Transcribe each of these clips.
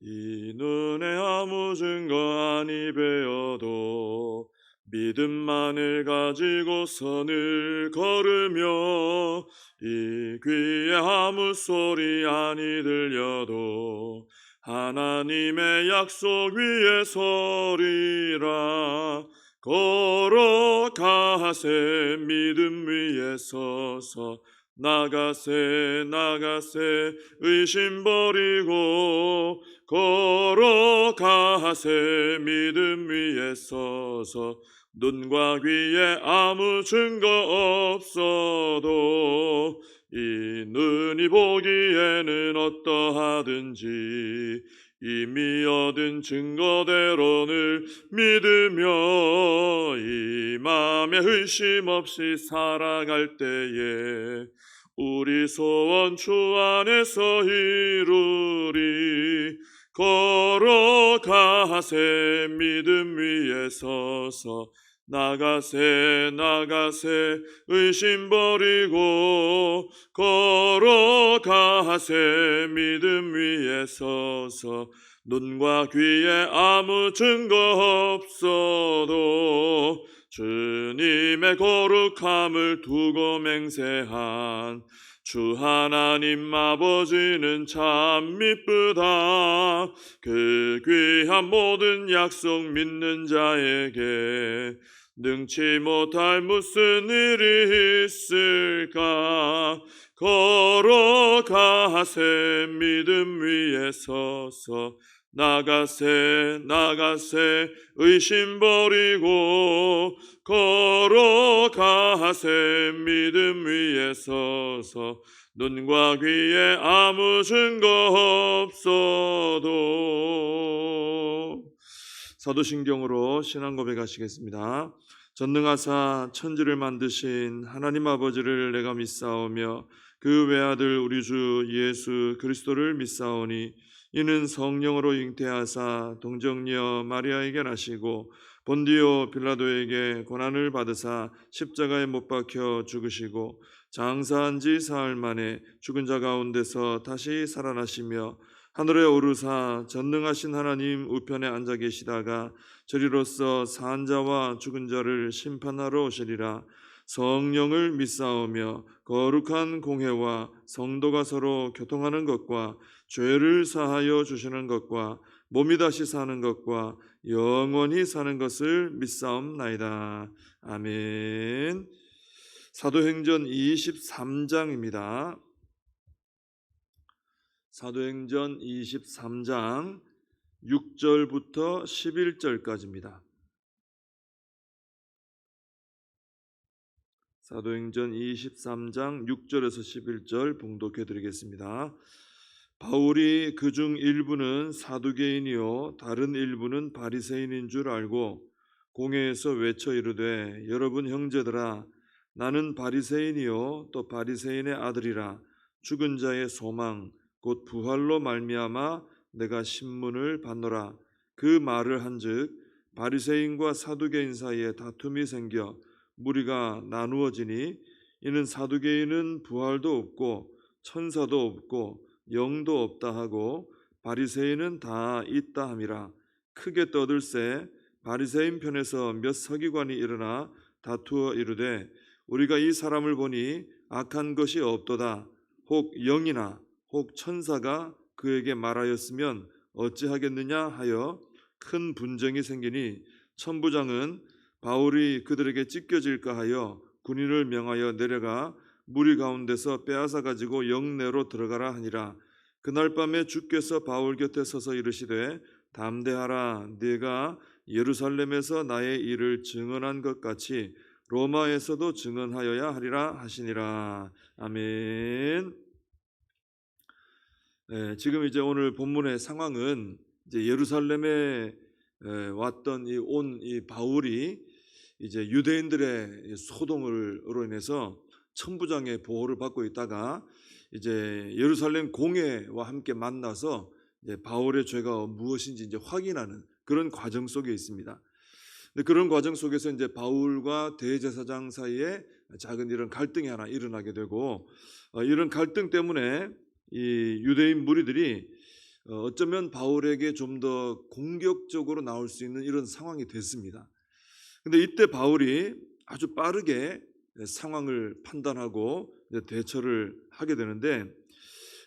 이 눈에 아무 증거 아니 베어도 믿음만을 가지고 선을 걸으며 이 귀에 아무 소리 아니 들려도 하나님의 약속 위에 서리라. 걸어가세 믿음 위에 서서 나가세 나가세 의심 버리고 걸어가세 믿음 위에 서서 눈과 귀에 아무 증거 없어도 이 눈이 보기에는 어떠하든지 이미 얻은 증거대로 늘 믿으며 이 맘에 의심 없이 살아갈 때에 우리 소원 주 안에서 이루리. 걸어가세 믿음 위에 서서 나가세 나가세 의심 버리고 걸어가세 믿음 위에 서서 눈과 귀에 아무 증거 없어도 주님의 거룩함을 두고 맹세한 주 하나님 아버지는 참 미쁘다. 그 귀한 모든 약속 믿는 자에게 능치 못할 무슨 일이 있을까. 걸어가세 믿음 위에 서서 나가세 나가세 의심 버리고 걸어가세 믿음 위에 서서 눈과 귀에 아무 증거 없어도. 사도신경으로 신앙 고백하시겠습니다. 전능하사 천지를 만드신 하나님 아버지를 내가 믿사오며 그 외아들 우리 주 예수 그리스도를 믿사오니 이는 성령으로 잉태하사 동정녀 마리아에게 나시고 본디오 빌라도에게 고난을 받으사 십자가에 못 박혀 죽으시고 장사한 지 사흘 만에 죽은 자 가운데서 다시 살아나시며 하늘에 오르사 전능하신 하나님 우편에 앉아 계시다가 저리로서 산 자와 죽은 자를 심판하러 오시리라. 성령을 믿사오며 거룩한 공회와 성도가 서로 교통하는 것과 죄를 사하여 주시는 것과 몸이 다시 사는 것과 영원히 사는 것을 믿사옵나이다. 아멘. 사도행전 23장입니다. 사도행전 23장 6절부터 11절까지입니다. 사도행전 23장 6절에서 11절 봉독해 드리겠습니다. 바울이 그중 일부는 사두개인이요 다른 일부는 바리새인인 줄 알고 공회에서 외쳐 이르되 여러분 형제들아 나는 바리새인이요 또 바리새인의 아들이라. 죽은 자의 소망 곧 부활로 말미암아 내가 신문을 받노라. 그 말을 한즉 바리새인과 사두개인 사이에 다툼이 생겨 무리가 나누어지니 이는 사두개인은 부활도 없고 천사도 없고 영도 없다 하고 바리새인은 다 있다 함이라. 크게 떠들세 바리새인 편에서 몇 서기관이 일어나 다투어 이르되 우리가 이 사람을 보니 악한 것이 없도다. 혹 영이나 혹 천사가 그에게 말하였으면 어찌하겠느냐 하여 큰 분쟁이 생기니 천부장은 바울이 그들에게 찢겨질까 하여 군인을 명하여 내려가 무리 가운데서 빼앗아 가지고 영내로 들어가라 하니라. 그날 밤에 주께서 바울 곁에 서서 이르시되 담대하라. 네가 예루살렘에서 나의 일을 증언한 것 같이 로마에서도 증언하여야 하리라 하시니라. 아멘. 지금 이제 오늘 본문의 상황은 이제 예루살렘에 왔던 이 바울이 이제 유대인들의 소동으로 인해서 천부장의 보호를 받고 있다가 이제 예루살렘 공회와 함께 만나서 이제 바울의 죄가 무엇인지 이제 확인하는 그런 과정 속에 있습니다. 근데 그런 과정 속에서 이제 바울과 대제사장 사이에 작은 이런 갈등이 하나 일어나게 되고 이런 갈등 때문에 이 유대인 무리들이 어쩌면 바울에게 좀 더 공격적으로 나올 수 있는 이런 상황이 됐습니다. 근데 이때 바울이 아주 빠르게 상황을 판단하고 대처를 하게 되는데,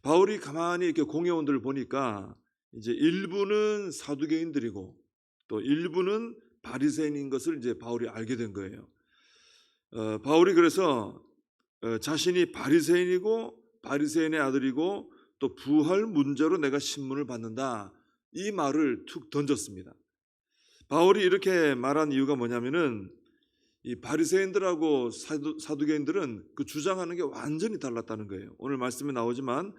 바울이 가만히 이렇게 공회원들을 보니까 이제 일부는 사두개인들이고 또 일부는 바리새인인 것을 이제 바울이 알게 된 거예요. 바울이 그래서 자신이 바리새인이고 바리새인의 아들이고 또 부활 문제로 내가 신문을 받는다, 이 말을 툭 던졌습니다. 바울이 이렇게 말한 이유가 뭐냐면은 이 바리새인들하고 사두개인들은 그 주장하는 게 완전히 달랐다는 거예요. 오늘 말씀에 나오지만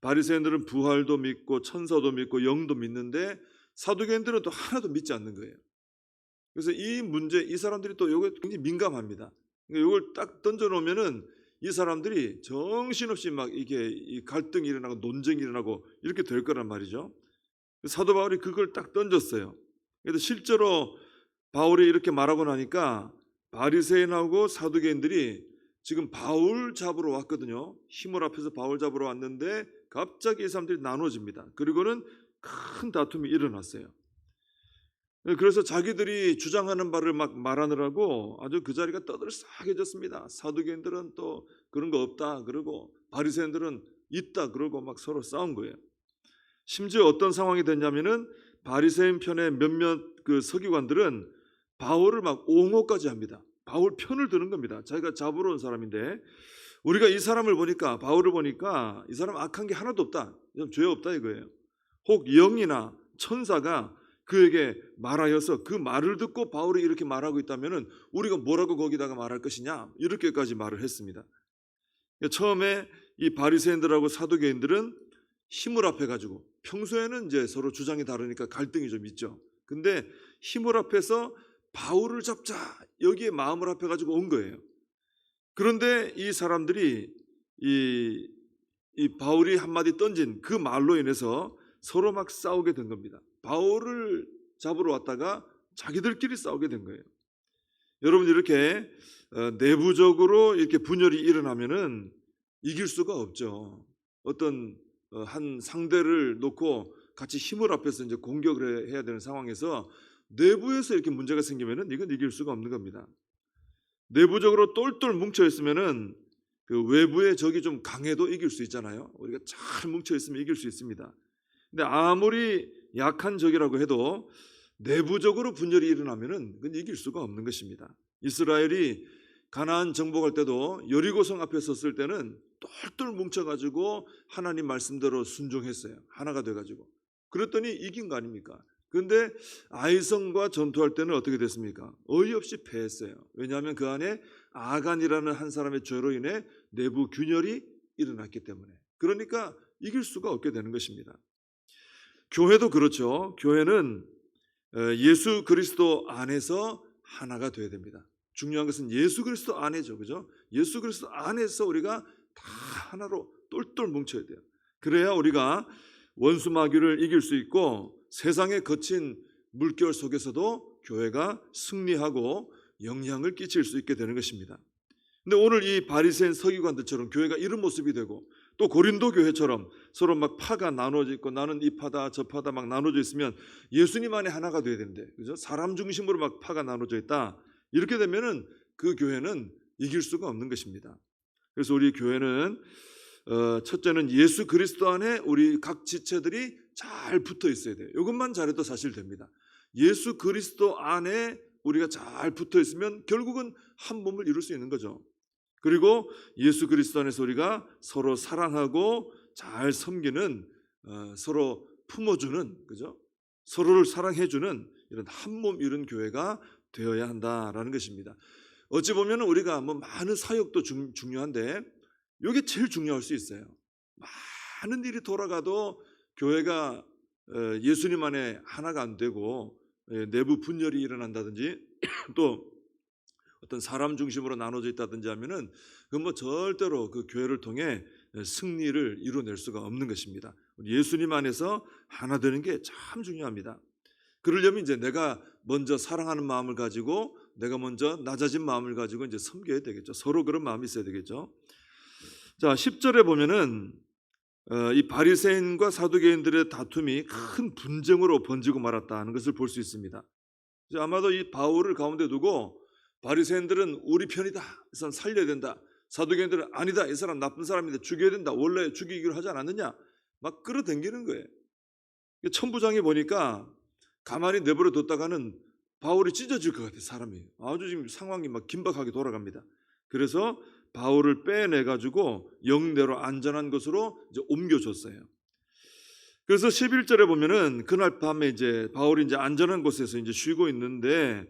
바리새인들은 부활도 믿고 천사도 믿고 영도 믿는데 사두개인들은 또 하나도 믿지 않는 거예요. 그래서 이 문제, 이 사람들이 또 이게 굉장히 민감합니다. 그러니까 이걸 딱 던져놓으면은 이 사람들이 정신없이 막 이게 이 갈등이 일어나고 논쟁이 일어나고 이렇게 될 거란 말이죠. 사도 바울이 그걸 딱 던졌어요. 그래서 실제로 바울이 이렇게 말하고 나니까 바리새인하고 사두개인들이 지금 바울 잡으러 왔거든요. 희물 앞에서 바울 잡으러 왔는데 갑자기 이 사람들이 나눠집니다. 그리고는 큰 다툼이 일어났어요. 그래서 자기들이 주장하는 바를 막 말하느라고 아주 그 자리가 떠들썩해졌습니다. 사두개인들은 또 그런 거 없다 그러고 바리새인들은 있다 그러고 막 서로 싸운 거예요. 심지어 어떤 상황이 됐냐면은 바리새인 편의 몇몇 그 서기관들은 바울을 막 옹호까지 합니다. 바울 편을 드는 겁니다. 자기가 잡으러 온 사람인데 우리가 이 사람을 보니까, 바울을 보니까 이 사람 악한 게 하나도 없다, 죄 없다 이거예요. 혹 영이나 천사가 그에게 말하여서 그 말을 듣고 바울이 이렇게 말하고 있다면은 우리가 뭐라고 거기다가 말할 것이냐, 이렇게까지 말을 했습니다. 처음에 이 바리새인들하고 사두개인들은 힘을 앞에 가지고, 평소에는 이제 서로 주장이 다르니까 갈등이 좀 있죠. 근데 힘을 앞에서 바울을 잡자, 여기에 마음을 앞에 가지고 온 거예요. 그런데 이 사람들이 이 바울이 한마디 던진 그 말로 인해서 서로 막 싸우게 된 겁니다. 바울을 잡으러 왔다가 자기들끼리 싸우게 된 거예요. 여러분, 이렇게 내부적으로 이렇게 분열이 일어나면은 이길 수가 없죠. 어떤 한 상대를 놓고 같이 힘을 합해서 이제 공격을 해야 되는 상황에서 내부에서 이렇게 문제가 생기면은 이건 이길 수가 없는 겁니다. 내부적으로 똘똘 뭉쳐 있으면은 그 외부의 적이 좀 강해도 이길 수 있잖아요. 우리가 잘 뭉쳐 있으면 이길 수 있습니다. 근데 아무리 약한 적이라고 해도 내부적으로 분열이 일어나면은 그건 이길 수가 없는 것입니다. 이스라엘이 가나안 정복할 때도 여리고성 앞에 섰을 때는 똘똘 뭉쳐가지고 하나님 말씀대로 순종했어요. 하나가 돼가지고. 그랬더니 이긴 거 아닙니까? 그런데 아이성과 전투할 때는 어떻게 됐습니까? 어이없이 패했어요. 왜냐하면 그 안에 아간이라는 한 사람의 죄로 인해 내부 균열이 일어났기 때문에. 그러니까 이길 수가 없게 되는 것입니다. 교회도 그렇죠. 교회는 예수 그리스도 안에서 하나가 되어야 됩니다. 중요한 것은 예수 그리스도 안에죠. 그죠? 예수 그리스도 안에서 우리가 다 하나로 똘똘 뭉쳐야 돼요. 그래야 우리가 원수 마귀를 이길 수 있고 세상의 거친 물결 속에서도 교회가 승리하고 영향을 끼칠 수 있게 되는 것입니다. 근데 오늘 이 바리새인 서기관들처럼 교회가 이런 모습이 되고 또 고린도 교회처럼 서로 막 파가 나눠져 있고 나는 이 파다 저 파다 막 나눠져 있으면 예수님 안에 하나가 돼야 되는데, 그죠? 사람 중심으로 막 파가 나눠져 있다, 이렇게 되면은 그 교회는 이길 수가 없는 것입니다. 그래서 우리 교회는 첫째는 예수 그리스도 안에 우리 각 지체들이 잘 붙어 있어야 돼요. 이것만 잘해도 사실 됩니다. 예수 그리스도 안에 우리가 잘 붙어 있으면 결국은 한 몸을 이룰 수 있는 거죠. 그리고 예수 그리스도 안에서 우리가 서로 사랑하고 잘 섬기는, 서로 품어주는, 그죠? 서로를 사랑해주는 이런 한 몸 이룬 교회가 되어야 한다라는 것입니다. 어찌 보면 우리가 뭐 많은 사역도 중요한데 이게 제일 중요할 수 있어요. 많은 일이 돌아가도 교회가 예수님 안에 하나가 안 되고 내부 분열이 일어난다든지 또 어떤 사람 중심으로 나눠져 있다든지 하면은 그건 뭐 절대로 그 교회를 통해 승리를 이루어낼 수가 없는 것입니다. 예수님 안에서 하나 되는 게 참 중요합니다. 그러려면 이제 내가 먼저 사랑하는 마음을 가지고 내가 먼저 낮아진 마음을 가지고 이제 섬겨야 되겠죠. 서로 그런 마음이 있어야 되겠죠. 자, 10절에 보면은 이 바리새인과 사두개인들의 다툼이 큰 분쟁으로 번지고 말았다는 것을 볼 수 있습니다. 그래서 아마도 이 바울을 가운데 두고 바리새인들은 우리 편이다, 이 사람 살려야 된다. 사두개인들은 아니다, 이 사람 나쁜 사람인데 죽여야 된다. 원래 죽이기로 하지 않았느냐? 막 끌어당기는 거예요. 천부장이 보니까 가만히 내버려 뒀다가는 바울이 찢어질 것 같아요. 사람이 아주 지금 상황이 막 긴박하게 돌아갑니다. 그래서 바울을 빼내 가지고 영내로 안전한 곳으로 이제 옮겨줬어요. 그래서 11절에 보면은 그날 밤에 이제 바울이 이제 안전한 곳에서 이제 쉬고 있는데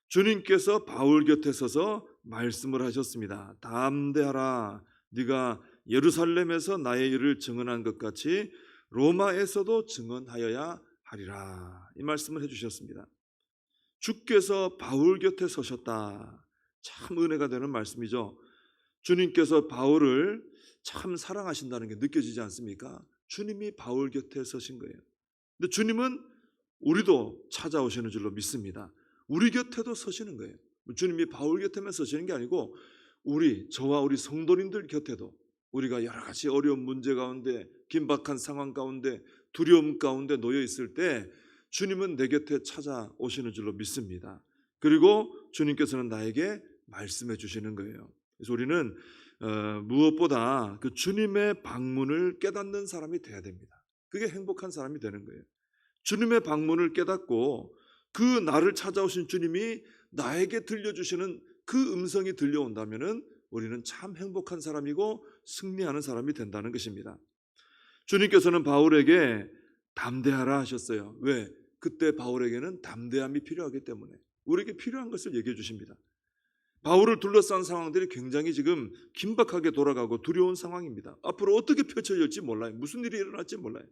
주님께서 바울 곁에 서서 말씀을 하셨습니다. 담대하라. 네가 예루살렘에서 나의 일을 증언한 것 같이 로마에서도 증언하여야 하리라. 이 말씀을 해주셨습니다. 주께서 바울 곁에 서셨다. 참 은혜가 되는 말씀이죠. 주님께서 바울을 참 사랑하신다는 게 느껴지지 않습니까? 주님이 바울 곁에 서신 거예요. 근데 주님은 우리도 찾아오시는 줄로 믿습니다. 우리 곁에도 서시는 거예요. 주님이 바울 곁에만 서시는 게 아니고 저와 우리 성도님들 곁에도 우리가 여러 가지 어려운 문제 가운데, 긴박한 상황 가운데, 두려움 가운데 놓여 있을 때 주님은 내 곁에 찾아오시는 줄로 믿습니다. 그리고 주님께서는 나에게 말씀해 주시는 거예요. 그래서 우리는 무엇보다 그 주님의 방문을 깨닫는 사람이 돼야 됩니다. 그게 행복한 사람이 되는 거예요. 주님의 방문을 깨닫고 그 나를 찾아오신 주님이 나에게 들려주시는 그 음성이 들려온다면은 우리는 참 행복한 사람이고 승리하는 사람이 된다는 것입니다. 주님께서는 바울에게 담대하라 하셨어요. 왜? 그때 바울에게는 담대함이 필요하기 때문에 우리에게 필요한 것을 얘기해 주십니다. 바울을 둘러싼 상황들이 굉장히 지금 긴박하게 돌아가고 두려운 상황입니다. 앞으로 어떻게 펼쳐질지 몰라요. 무슨 일이 일어날지 몰라요.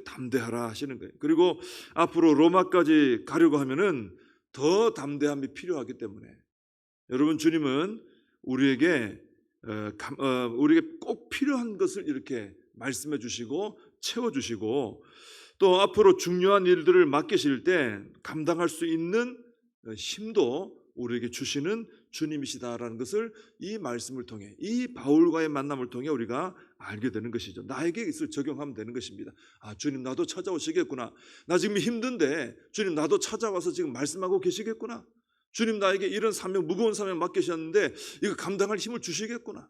담대하라 하시는 거예요. 그리고 앞으로 로마까지 가려고 하면은 더 담대함이 필요하기 때문에 여러분, 주님은 우리에게 꼭 필요한 것을 이렇게 말씀해 주시고 채워 주시고 또 앞으로 중요한 일들을 맡기실 때 감당할 수 있는 힘도 우리에게 주시는 주님이시다라는 것을 이 말씀을 통해, 이 바울과의 만남을 통해 우리가 알게 되는 것이죠. 나에게 있을 적용하면 되는 것입니다. 아, 주님 나도 찾아오시겠구나. 나 지금 힘든데 주님 나도 찾아와서 지금 말씀하고 계시겠구나. 주님 나에게 이런 사명, 무거운 사명 맡기셨는데 이거 감당할 힘을 주시겠구나.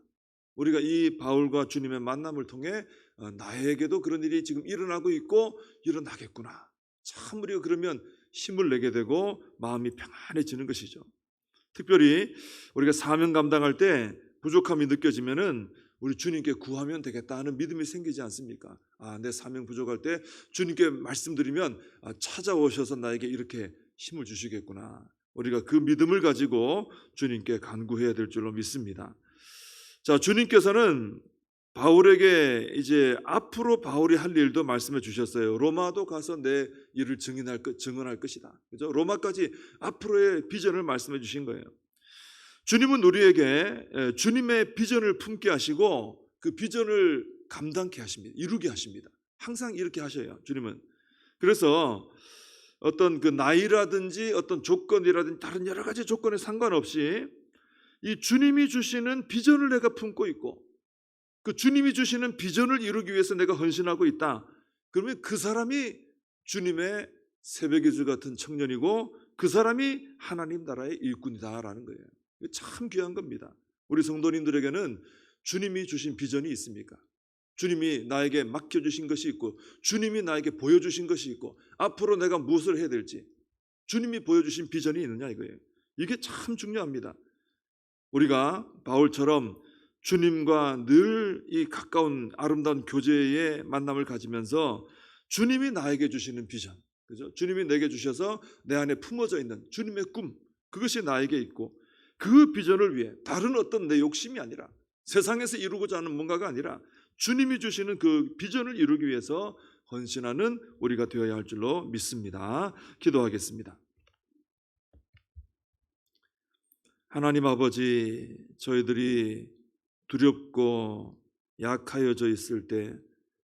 우리가 이 바울과 주님의 만남을 통해 나에게도 그런 일이 지금 일어나고 있고 일어나겠구나. 참 우리가 그러면 힘을 내게 되고 마음이 평안해지는 것이죠. 특별히 우리가 사명 감당할 때 부족함이 느껴지면은 우리 주님께 구하면 되겠다 하는 믿음이 생기지 않습니까? 아, 내 사명 부족할 때 주님께 말씀드리면 찾아오셔서 나에게 이렇게 힘을 주시겠구나. 우리가 그 믿음을 가지고 주님께 간구해야 될 줄로 믿습니다. 자, 주님께서는 바울에게 이제 앞으로 바울이 할 일도 말씀해 주셨어요. 로마도 가서 내 일을 증언할 것이다. 그죠? 로마까지 앞으로의 비전을 말씀해 주신 거예요. 주님은 우리에게 주님의 비전을 품게 하시고 그 비전을 감당케 하십니다. 이루게 하십니다. 항상 이렇게 하셔요, 주님은. 그래서 어떤 그 나이라든지 어떤 조건이라든지 다른 여러 가지 조건에 상관없이 이 주님이 주시는 비전을 내가 품고 있고 그 주님이 주시는 비전을 이루기 위해서 내가 헌신하고 있다. 그러면 그 사람이 주님의 새벽의 주 같은 청년이고 그 사람이 하나님 나라의 일꾼이다라는 거예요. 이게 참 귀한 겁니다. 우리 성도님들에게는 주님이 주신 비전이 있습니까? 주님이 나에게 맡겨주신 것이 있고 주님이 나에게 보여주신 것이 있고 앞으로 내가 무엇을 해야 될지 주님이 보여주신 비전이 있느냐 이거예요. 이게 참 중요합니다. 우리가 바울처럼 주님과 늘 이 가까운 아름다운 교제의 만남을 가지면서 주님이 나에게 주시는 비전, 그죠? 주님이 내게 주셔서 내 안에 품어져 있는 주님의 꿈, 그것이 나에게 있고 그 비전을 위해 다른 어떤 내 욕심이 아니라 세상에서 이루고자 하는 뭔가가 아니라 주님이 주시는 그 비전을 이루기 위해서 헌신하는 우리가 되어야 할 줄로 믿습니다. 기도하겠습니다. 하나님 아버지, 저희들이 두렵고 약하여져 있을 때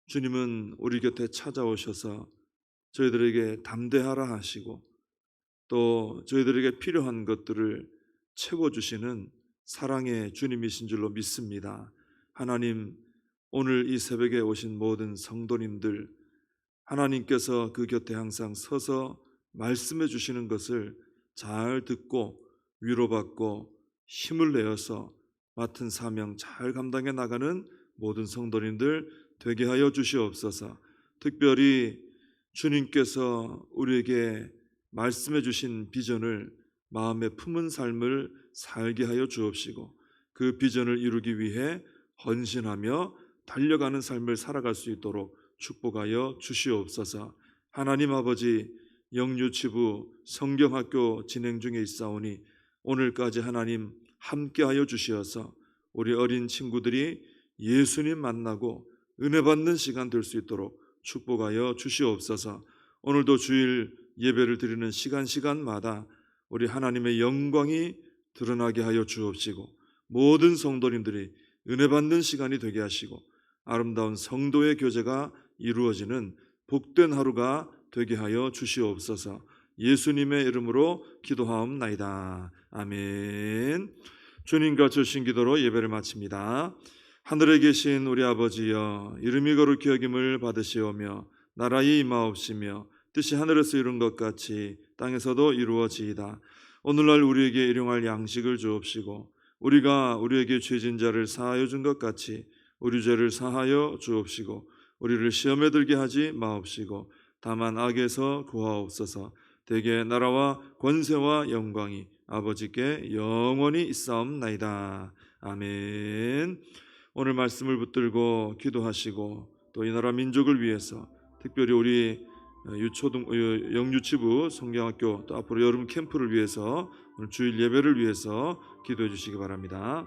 주님은 우리 곁에 찾아오셔서 저희들에게 담대하라 하시고 또 저희들에게 필요한 것들을 채워주시는 사랑의 주님이신 줄로 믿습니다. 하나님, 오늘 이 새벽에 오신 모든 성도님들, 하나님께서 그 곁에 항상 서서 말씀해 주시는 것을 잘 듣고 위로받고 힘을 내어서 맡은 사명 잘 감당해 나가는 모든 성도님들 되게 하여 주시옵소서. 특별히 주님께서 우리에게 말씀해 주신 비전을 마음에 품은 삶을 살게 하여 주옵시고, 그 비전을 이루기 위해 헌신하며 달려가는 삶을 살아갈 수 있도록 축복하여 주시옵소서. 하나님 아버지, 영유치부 성경학교 진행 중에 있사오니 오늘까지 하나님 함께하여 주시어서 우리 어린 친구들이 예수님 만나고 은혜 받는 시간 될 수 있도록 축복하여 주시옵소서. 오늘도 주일 예배를 드리는 시간마다 우리 하나님의 영광이 드러나게 하여 주옵시고, 모든 성도님들이 은혜 받는 시간이 되게 하시고 아름다운 성도의 교제가 이루어지는 복된 하루가 되게 하여 주시옵소서. 예수님의 이름으로 기도하옵나이다. 아멘. 주님과 주신 기도로 예배를 마칩니다. 하늘에 계신 우리 아버지여, 이름이 거룩히 여김을 받으시오며 나라의 임하옵시며 뜻이 하늘에서 이룬 것 같이 땅에서도 이루어지이다. 오늘날 우리에게 일용할 양식을 주옵시고 우리가 우리에게 죄진 자를 사하여 준 것 같이 우리 죄를 사하여 주옵시고 우리를 시험에 들게 하지 마옵시고 다만 악에서 구하옵소서. 대개 나라와 권세와 영광이 아버지께 영원히 있사옵나이다. 아멘. 오늘 말씀을 붙들고 기도하시고 또 이 나라 민족을 위해서, 특별히 우리 영유치부 성경학교 또 앞으로 여름 캠프를 위해서, 오늘 주일 예배를 위해서 기도해 주시기 바랍니다.